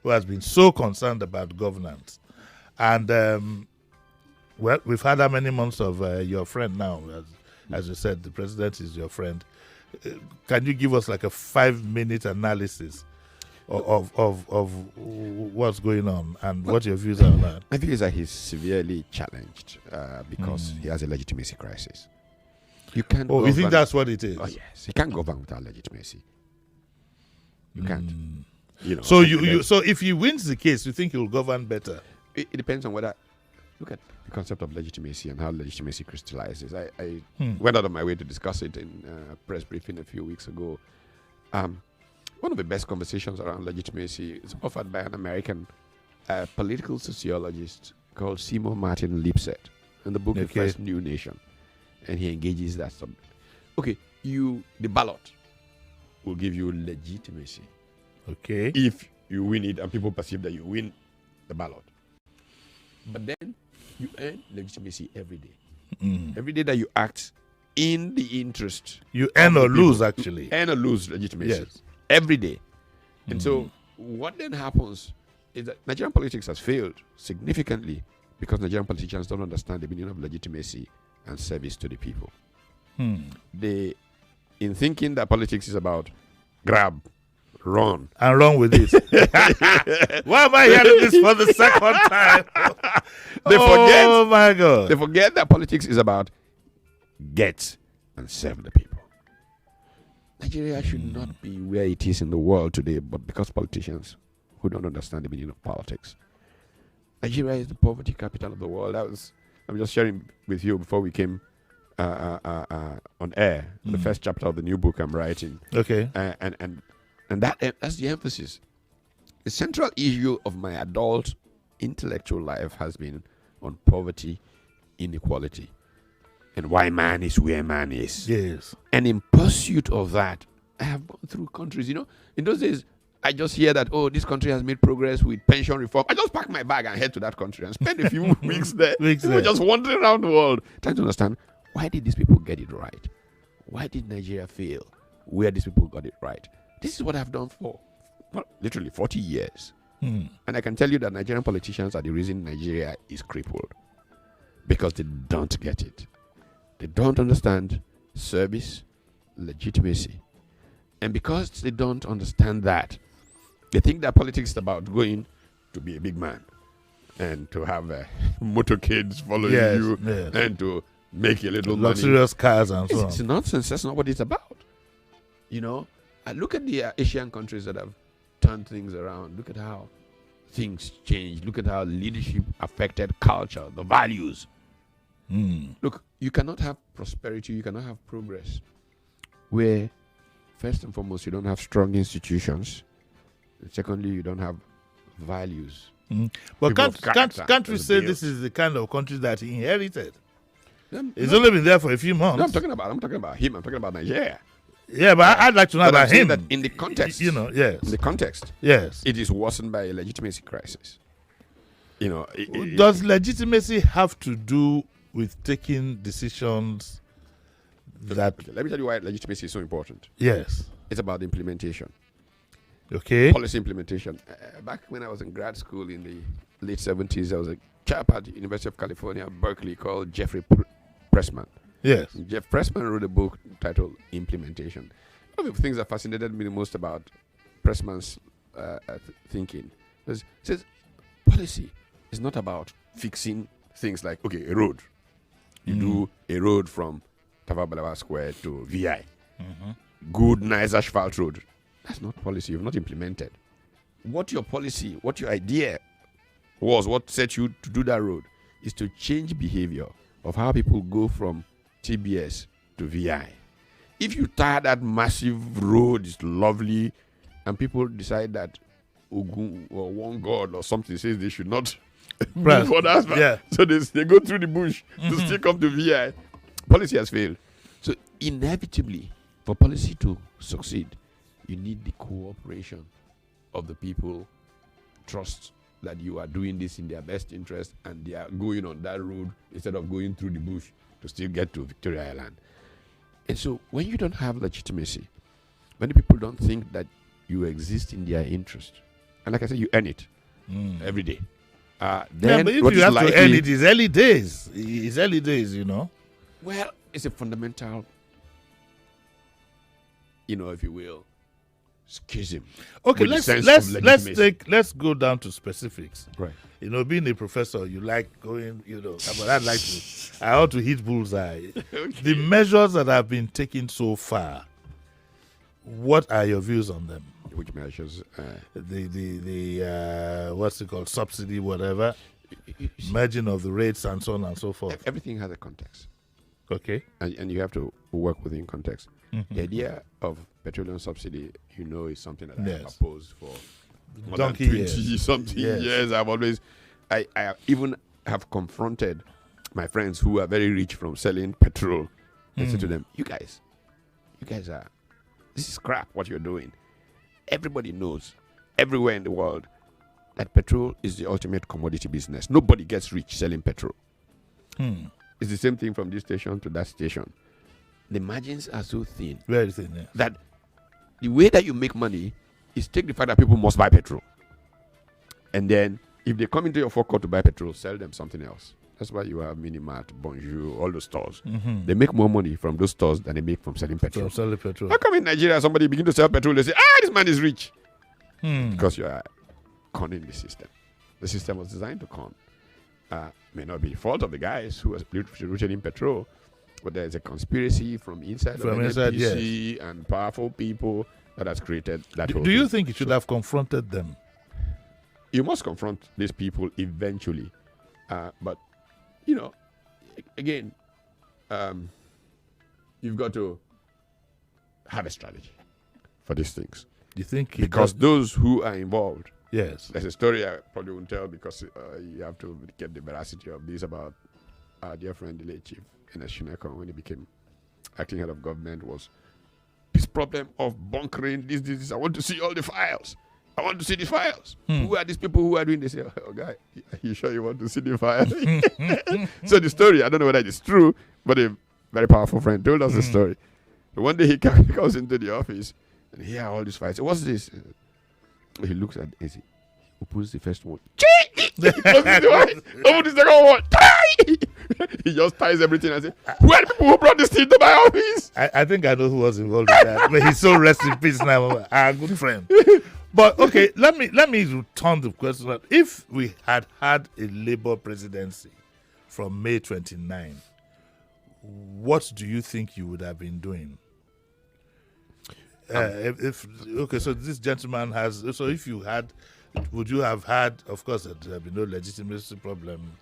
who has been so concerned about governance. And, well, we've had how many months of your friend now? As you said, the president is your friend. Can you give us like a 5-minute analysis of what's going on and what your views are on that? My view is that he's severely challenged because he has a legitimacy crisis. You can't. Oh, you think that's what it is? Oh yes, you can't govern without legitimacy. You can't. You know. So so if he wins the case, you think he'll govern better? It depends on whether. Look at the concept of legitimacy and how legitimacy crystallizes. I went out of my way to discuss it in a press briefing a few weeks ago. One of the best conversations around legitimacy is offered by an American political sociologist called Seymour Martin Lipset in the book The First New Nation. And he engages that subject. Okay, the ballot will give you legitimacy. Okay. If you win it and people perceive that you win the ballot. But then you earn legitimacy every day. Every day that you act in the interest. You earn or lose, actually. You earn or lose legitimacy. Yes. Every day. And so what then happens is that Nigerian politics has failed significantly because Nigerian politicians don't understand the meaning of legitimacy and service to the people. They, in thinking that politics is about grab, run. And run with it. Why am I hearing this for the second time? Oh my God. They forget that politics is about get and serve the people. Nigeria should not be where it is in the world today, but because politicians who don't understand the meaning of politics. Nigeria is the poverty capital of the world. I'm just sharing with you before we came on air, the first chapter of the new book I'm writing. Okay. And that's the emphasis. The central issue of my adult intellectual life has been on poverty, inequality, and why man is where man is. Yes. And in pursuit of that, I have gone through countries. You know, in those days, I just hear that, oh, this country has made progress with pension reform. I just pack my bag and head to that country and spend a few weeks there. Just wandering around the world, trying to understand, why did these people get it right? Why did Nigeria fail? Where these people got it right? This is what I've done for literally 40 years. And I can tell you that Nigerian politicians are the reason Nigeria is crippled. Because they don't get it. They don't understand service, legitimacy. And because they don't understand that, they think that politics is about going to be a big man and to have motorcades following you and to make a little luxurious cars and so on. It's nonsense. That's not what it's about. You know, I look at the Asian countries that have turned things around. Look at how things changed. Look at how leadership affected culture, the values. Look, you cannot have prosperity, you cannot have progress where, first and foremost, you don't have strong institutions. And secondly, you don't have values. But can't we say this is the kind of country that he inherited? It's only been there for a few months. No, I'm talking about him. I'm talking about Nigeria. Yeah, but I'd like to know about him. That in the context, you know, yes. In the context, yes, it is worsened by a legitimacy crisis. You know, does legitimacy have to do with taking decisions that... Okay, let me tell you why legitimacy is so important. Yes. It's about implementation. Okay. Policy implementation. Back when I was in grad school in the late 70s, there was a chap at the University of California, Berkeley, called Jeffrey Pressman. Yes. Jeff Pressman wrote a book titled Implementation. One of the things that fascinated me the most about Pressman's thinking was, he says, policy is not about fixing things like, okay, a road. You do a road from Tafawa Balewa Square to VI. Good, nice asphalt road. That's not policy. You've not implemented. What your policy, what your idea was, what set you to do that road, is to change behavior of how people go from TBS to VI. If you tie that massive road, it's lovely, and people decide that Ogun or one god or something says they should not move for that, yeah. So they go through the bush to still come to VI. Policy has failed. So inevitably, for policy to succeed, you need the cooperation of the people, trust that you are doing this in their best interest and they are going on that road instead of going through the bush to still get to Victoria Island. And so when you don't have legitimacy, many people don't think that you exist in their interest, And like I said, you earn it every day. Yeah, Then but if what you is have to likely- earn it, it's early days. It's early days, you know. Well, it's a fundamental, if you will, schism. Okay, with the let's sense of legitimacy. let's go down to specifics. Right. You know, being a professor, you like going. But I ought to hit bullseye. The measures that have been taken so far. What are your views on them? Which measures? The what's it called, subsidy, whatever, You see, merging of the rates and so on and so forth. everything has a context, Okay. and you have to work within context. The idea of petroleum subsidy, is something that I have Yes. opposed for more Donkey than years. 20-something Yes. years. I even have confronted my friends who are very rich from selling petrol and said to them, you guys are, this is crap what you're doing. Everybody knows everywhere in the world that petrol is the ultimate commodity business. Nobody gets rich selling petrol. It's the same thing from this station to that station. The margins are so thin Very thin. Yeah. that the way that you make money is take the fact that people must buy petrol. And then if they come into your forecourt to buy petrol, sell them something else. That's why you have Minimart, Bonjour, all those stores. They make more money from those stores than they make from selling petrol. So selling petrol. How come in Nigeria somebody begin to sell petrol, they say, this man is rich? Because you are conning the system. The system was designed to con. May not be the fault of the guys who are rooted in petrol, but there's a conspiracy from inside From of inside, NNPC and powerful people that has created that whole Do you thing. think you should have confronted them? You must confront these people eventually. But, again, you've got to have a strategy for these things. Do you think Because those who are involved, yes. there's a story I probably won't tell because you have to get the veracity of this about our dear friend, the late Chief Ernest Shuneko, when he became acting head of government, was this problem of bunkering, this. I want to see all the files. I want to see the files. Who are these people who are doing this? Oh, guy, are you sure you want to see the files? So the story, I don't know whether it's true, but a very powerful friend told us the story. One day he comes into the office and he hears all these files. What's this? He looks at it. He opens the first one. He closes the one. Opens the second one. He just ties everything and says, who are the people who brought this thing to my office? I think I know who was involved in that. But he's so rest in peace now. Our good friend. But okay, let me return the question. If we had a Labour presidency from May 29, what do you think you would have been doing? So this gentleman has. So if you had, would you have had? Of course, there would be no legitimacy problem